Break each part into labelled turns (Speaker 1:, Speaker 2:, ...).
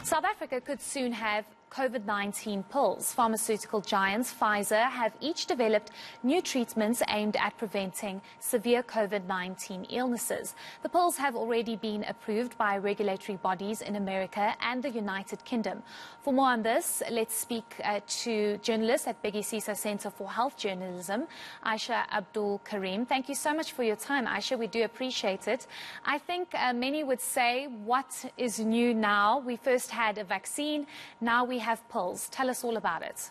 Speaker 1: South Africa could soon have COVID-19 pills. Pharmaceutical giants Pfizer have each developed new treatments aimed at preventing severe COVID-19 illnesses. The pills have already been approved by regulatory bodies in America and the United Kingdom. For more on this, let's speak to journalist at Bhekisisa Centre for Health Journalism, Aisha Abdool Karim. Thank you so much for your time, Aisha. We do appreciate it. I think many would say, what is new now? We first had a vaccine, now we have pills. Tell us all about it.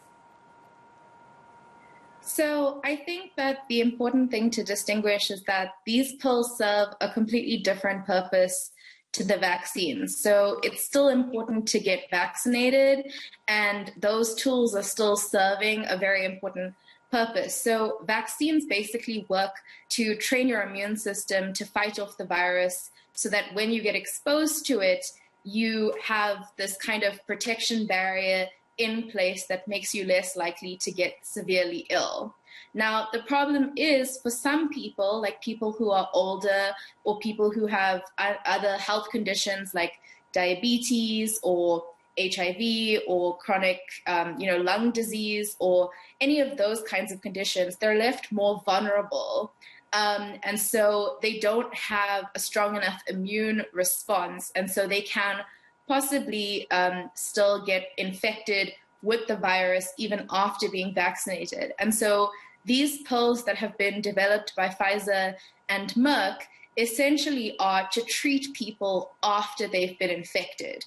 Speaker 2: So I think that the important thing to distinguish is that these pills serve a completely different purpose to the vaccines. So it's still important to get vaccinated, and those tools are still serving a very important purpose. So vaccines basically work to train your immune system to fight off the virus so that when you get exposed to it, you have this kind of protection barrier in place that makes you less likely to get severely ill. Now, the problem is for some people, like people who are older or people who have other health conditions like diabetes or HIV or chronic lung disease or any of those kinds of conditions, they're left more vulnerable. And so they don't have a strong enough immune response, and so they can possibly still get infected with the virus even after being vaccinated. And so these pills that have been developed by Pfizer and Merck essentially are to treat people after they've been infected.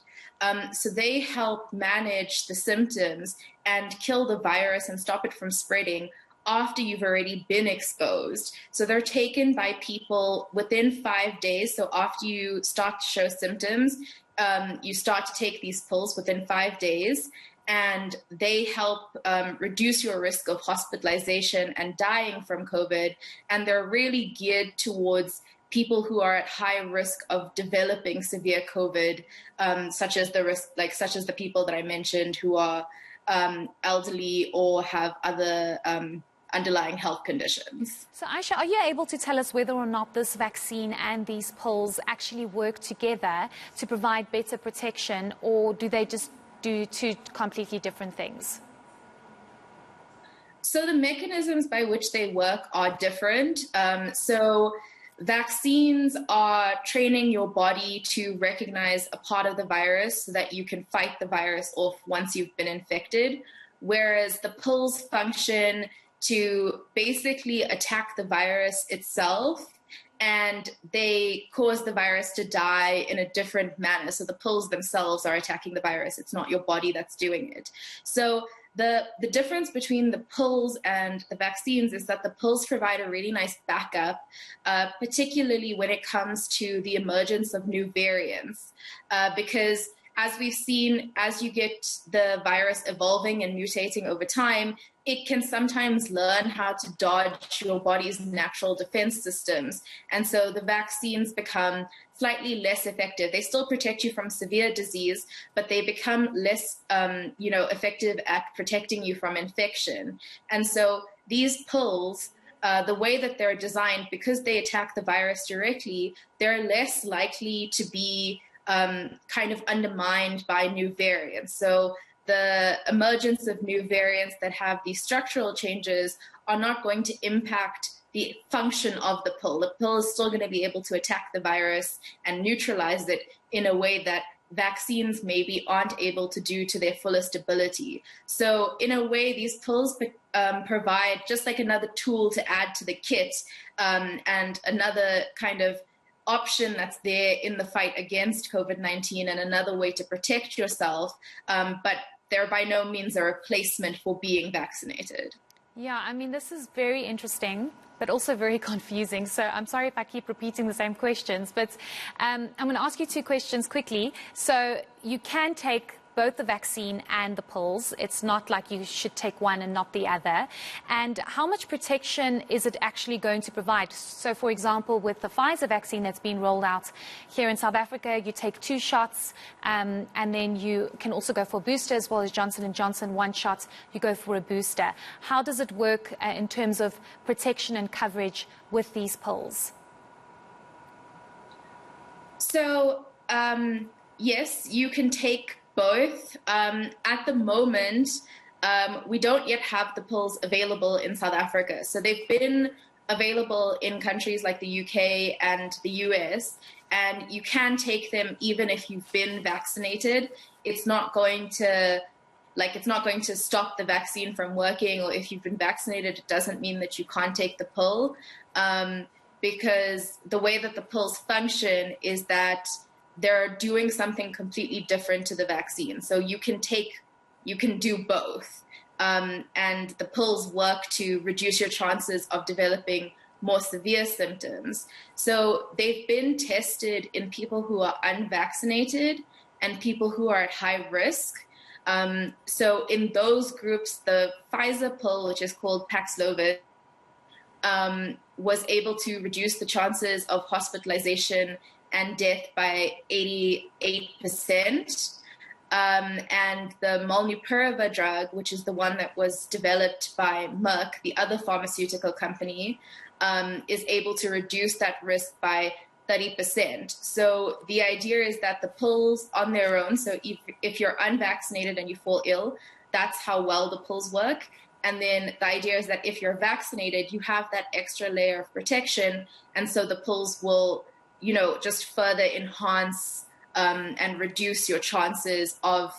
Speaker 2: So they help manage the symptoms and kill the virus and stop it from spreading after you've already been exposed. So they're taken by people within 5 days. So after you start to show symptoms, you start to take these pills within 5 days, and they help reduce your risk of hospitalization and dying from COVID. And they're really geared towards people who are at high risk of developing severe COVID, such as the people that I mentioned who are elderly or have other underlying health conditions.
Speaker 1: So Aisha, are you able to tell us whether or not this vaccine and these pills actually work together to provide better protection, or do they just do two completely different things?
Speaker 2: So the mechanisms by which they work are different. So vaccines are training your body to recognize a part of the virus so that you can fight the virus off once you've been infected, whereas the pills function to basically attack the virus itself, and they cause the virus to die in a different manner. So the pills themselves are attacking the virus. It's not your body that's doing it. So the difference between the pills and the vaccines is that the pills provide a really nice backup, particularly when it comes to the emergence of new variants, because as we've seen, as you get the virus evolving and mutating over time, it can sometimes learn how to dodge your body's natural defense systems. And so the vaccines become slightly less effective. They still protect you from severe disease, but they become less effective at protecting you from infection. And so these pills, the way that they're designed, because they attack the virus directly, they're less likely to be kind of undermined by new variants. So the emergence of new variants that have these structural changes are not going to impact the function of the pill. The pill is still going to be able to attack the virus and neutralize it in a way that vaccines maybe aren't able to do to their fullest ability. So in a way, these pills provide just like another tool to add to the kit, and another kind of option that's there in the fight against COVID-19 and another way to protect yourself, but they're by no means a replacement for being vaccinated.
Speaker 1: Yeah, I mean, this is very interesting, but also very confusing. So I'm sorry if I keep repeating the same questions, but I'm going to ask you two questions quickly. So you can take both the vaccine and the pills. It's not like you should take one and not the other. And how much protection is it actually going to provide? So, for example, with the Pfizer vaccine that's been rolled out here in South Africa, you take 2 shots, and then you can also go for a booster, as well as Johnson & Johnson, 1 shot, you go for a booster. How does it work in terms of protection and coverage with these pills?
Speaker 2: So, yes, you can take Both. At the moment, we don't yet have the pills available in South Africa. So they've been available in countries like the UK and the US, and you can take them even if you've been vaccinated. It's not going to stop the vaccine from working, or if you've been vaccinated, it doesn't mean that you can't take the pill. Because the way that the pills function is that they're doing something completely different to the vaccine. So you can do both. And the pills work to reduce your chances of developing more severe symptoms. So they've been tested in people who are unvaccinated and people who are at high risk. So in those groups, the Pfizer pill, which is called Paxlovid, was able to reduce the chances of hospitalization and death by 88%. And the molnupiravir drug, which is the one that was developed by Merck, the other pharmaceutical company, is able to reduce that risk by 30%. So the idea is that the pills on their own, so if you're unvaccinated and you fall ill, that's how well the pills work. And then the idea is that if you're vaccinated, you have that extra layer of protection. And so the pills will, just further enhance and reduce your chances of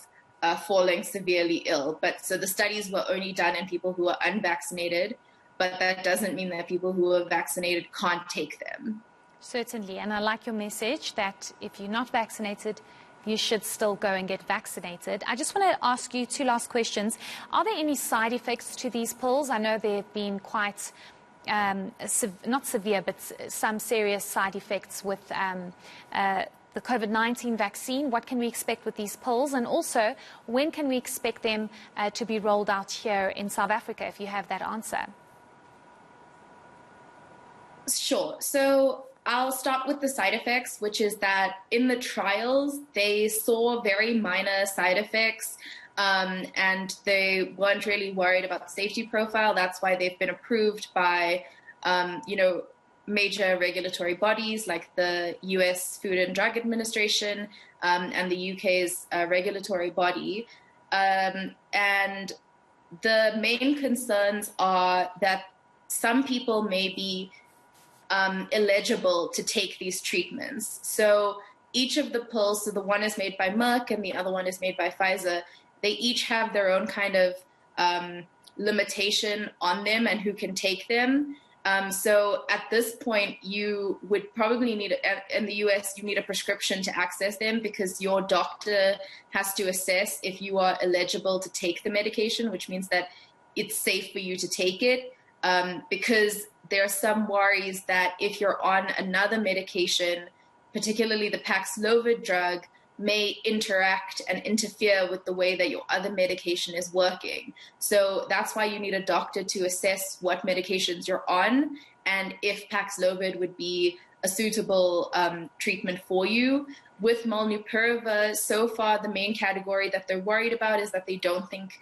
Speaker 2: falling severely ill. But so the studies were only done in people who are unvaccinated, but that doesn't mean that people who are vaccinated can't take them.
Speaker 1: Certainly. And I like your message that if you're not vaccinated, you should still go and get vaccinated. I just want to ask you two last questions. Are there any side effects to these pills? I know there have been quite, not severe, but some serious side effects with the COVID-19 vaccine. What can we expect with these pills? And also, when can we expect them to be rolled out here in South Africa, if you have that answer?
Speaker 2: Sure. So I'll start with the side effects, which is that in the trials, they saw very minor side effects, and they weren't really worried about the safety profile. That's why they've been approved by, major regulatory bodies like the US Food and Drug Administration and the UK's regulatory body. And the main concerns are that some people may be eligible to take these treatments. So each of the pills, so the one is made by Merck and the other one is made by Pfizer, they each have their own kind of limitation on them and who can take them. So at this point, you would probably need, in the US, you need a prescription to access them because your doctor has to assess if you are eligible to take the medication, which means that it's safe for you to take it. Because there are some worries that if you're on another medication, particularly the Paxlovid drug, may interact and interfere with the way that your other medication is working. So that's why you need a doctor to assess what medications you're on and if Paxlovid would be a suitable treatment for you. With molnupiravir, so far the main category that they're worried about is that they don't think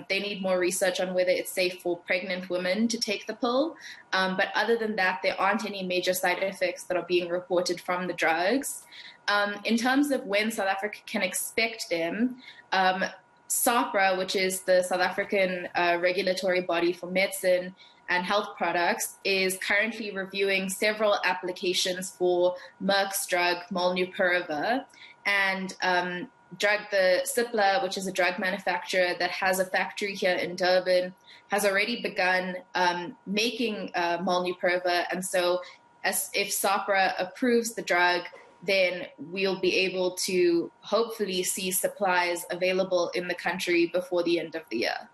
Speaker 2: they need more research on whether it's safe for pregnant women to take the pill. But other than that, there aren't any major side effects that are being reported from the drugs. In terms of when South Africa can expect them, SAHPRA, which is the South African regulatory body for medicine and health products, is currently reviewing several applications for Merck's drug molnupiravir, and the Cipla, which is a drug manufacturer that has a factory here in Durban, has already begun making molnupiravir. And so if SAHPRA approves the drug, then we'll be able to hopefully see supplies available in the country before the end of the year.